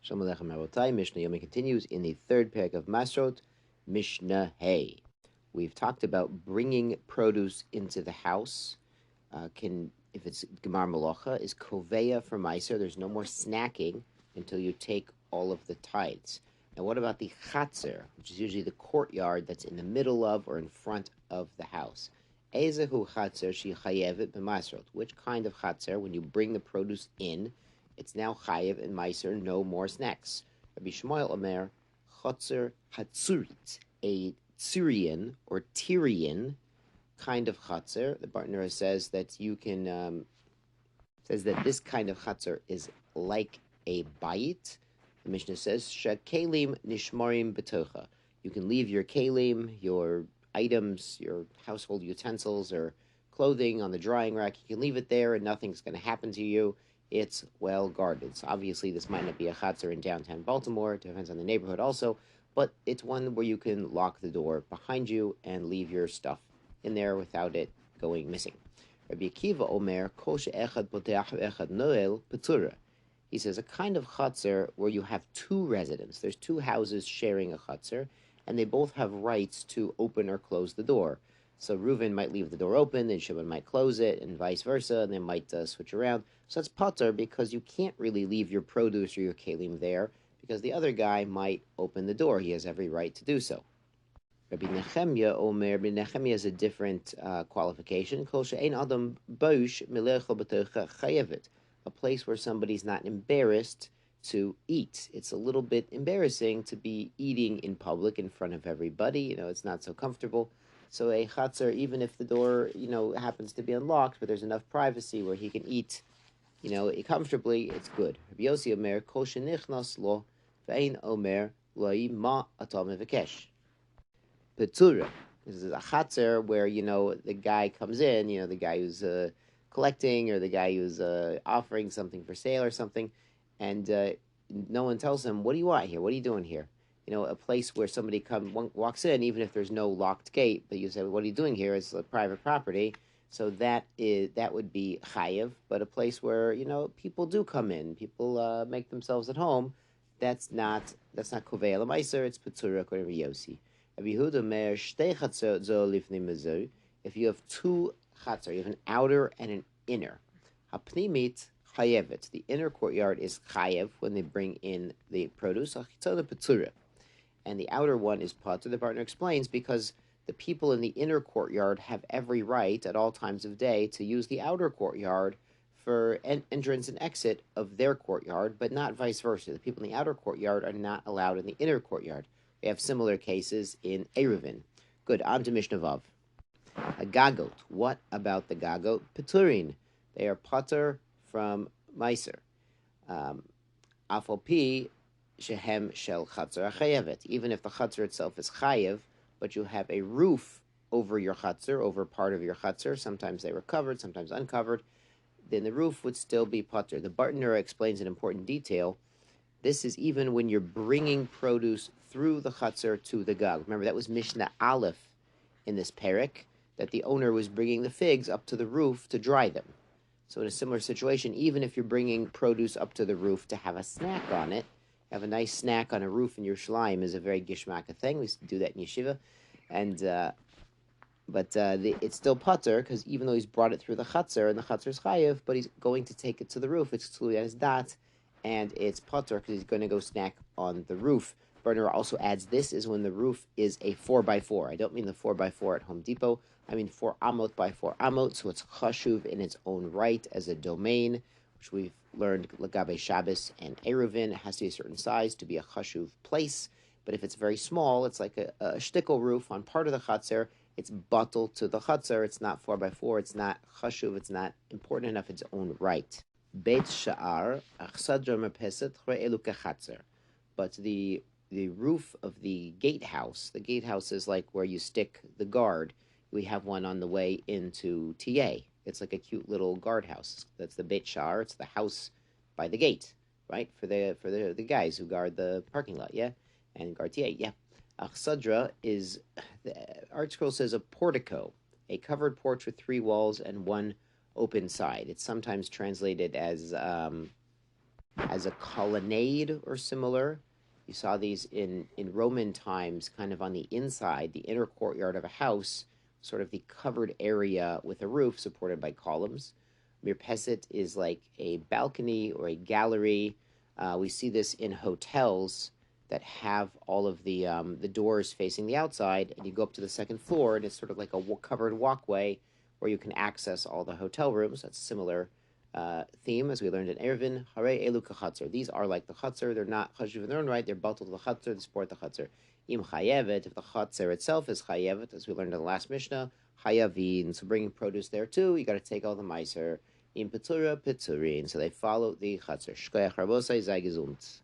Shalom Aleichem Rabotai. Mishnah Yomi continues in the third parak of Maasrot, Mishnah Hey. We've talked about bringing produce into the house. If it's Gemar Malacha, is kovea for Maaser. There's no more snacking until you take all of the tithes. Now, what about the hatzer, which is usually the courtyard that's in the middle of or in front of the house? Ezehu hatzer she chayevet b'Maasrot. Which kind of hatzer, when you bring the produce in, it's now chayev and Maaser, no more snacks. Rabbi Shmuel Omer, hatzer hatzurit, a Syrian or Tyrian kind of hatzer. The Bartner says that you can says that this kind of hatzer is like a bayit. The Mishnah says shekelim nishmarim betocha. You can leave your kelim, your items, your household utensils or clothing on the drying rack. You can leave it there, and nothing's going to happen to you. It's well guarded. So obviously, this might not be a hatzer in downtown Baltimore. It depends on the neighborhood also, but it's one where you can lock the door behind you and leave your stuff in there without it going missing. Rabbi Akiva Omer, Kol she'echad poteach ve'echad noel petura. He says a kind of hatzer where you have two residents. There's two houses sharing a hatzer, and they both have rights to open or close the door. So Reuven might leave the door open, and Shimon might close it, and vice versa, and they might switch around. So it's pater because you can't really leave your produce or your kelim there because the other guy might open the door. He has every right to do so. Rabbi Nechemia Omer, Rabbi Nechemia is a different qualification. Kol she'ein adam bosh milechel b'tocha chayevet. A place where somebody's not embarrassed to eat. It's a little bit embarrassing to be eating in public in front of everybody. It's not so comfortable. So a hatzer, even if the door, happens to be unlocked, but there's enough privacy where he can eat, comfortably, it's good. Rabbi Yossi Omer, Kol shenichnas lo, ve'ein Omer, lo'i ma atam mevekesh. Petura. This is a hatzer where, the guy comes in, the guy who's collecting or the guy who's offering something for sale or something, and no one tells him, what do you want here? What are you doing here? A place where somebody walks in, even if there's no locked gate, but you say, what are you doing here? It's a private property. So that would be chayev, but a place where, people do come in, people make themselves at home, that's not kovea l'maiser, it's petura according to Yossi. If you have two hatzer, you have an outer and an inner. Hapnimit chayevet. The inner courtyard is chayev when they bring in the produce. And the outer one is pater. The partner explains because the people in the inner courtyard have every right at all times of day to use the outer courtyard for entrance and exit of their courtyard, but not vice versa. The people in the outer courtyard are not allowed in the inner courtyard. We have similar cases in Eruvin. Good, on to Mishnah Vav. A gagot. What about the gagot? Peturin. They are pater from Maaser. Afalpi shehem shel hatzer chayevet. Even if the hatzer itself is chayev, but you have a roof over your hatzer, over part of your hatzer, sometimes they were covered, sometimes uncovered, then the roof would still be pater. The Bartner explains an important detail. This is even when you're bringing produce through the hatzer to the gag. Remember, that was Mishnah Aleph in this parak, that the owner was bringing the figs up to the roof to dry them. So in a similar situation, even if you're bringing produce up to the roof to have a snack on it, have a nice snack on a roof in Yerushalayim is a very gishmaka thing. We used to do that in yeshiva. But it's still pater, because even though he's brought it through the hatzer, and the hatzer is chayev, but he's going to take it to the roof. It's totally on his dot, and it's pater because he's going to go snack on the roof. Berner also adds this is when the roof is a 4x4. I don't mean the 4x4 at Home Depot. I mean 4 amot by 4 amot, so it's chashuv in its own right as a domain, which we've learned Lagabe Shabbos and Eruvin. It has to be a certain size to be a chashuv place, but if it's very small, it's like a shtickle roof on part of the chatzer. It's bottled to the chatzer. It's not 4x4. It's not chashuv. It's not important enough in its own right. Beit sha'ar achsadra merpeset elu kechatzer, but the roof of the gatehouse. The gatehouse is like where you stick the guard. We have one on the way into TA. It's like a cute little guardhouse. That's the Beit Shar. It's the house by the gate, right? For the guys who guard the parking lot, yeah, and guard TA, yeah. Achsadra is, the Art Scroll says, a portico, a covered porch with 3 walls and 1 open side. It's sometimes translated as as a colonnade or similar. You saw these in Roman times, kind of on the inside, the inner courtyard of a house, sort of the covered area with a roof supported by columns. Mirpeset is like a balcony or a gallery. We see this in hotels that have all of the doors facing the outside, and you go up to the second floor, and it's sort of like a covered walkway where you can access all the hotel rooms. That's similar theme as we learned in Eruvin. Hare elu hatzer. These are like the hatzer. They're not chashuv in their own right. They're batal to the hatzer. They support the hatzer. Im chayevet. If the hatzer itself is chayevet, as we learned in the last Mishnah, hayavin. So bringing produce there too, you got to take all the meiser. Im petura petzurin. So they follow the hatzer. Shkoyach rabosai zay gezumt.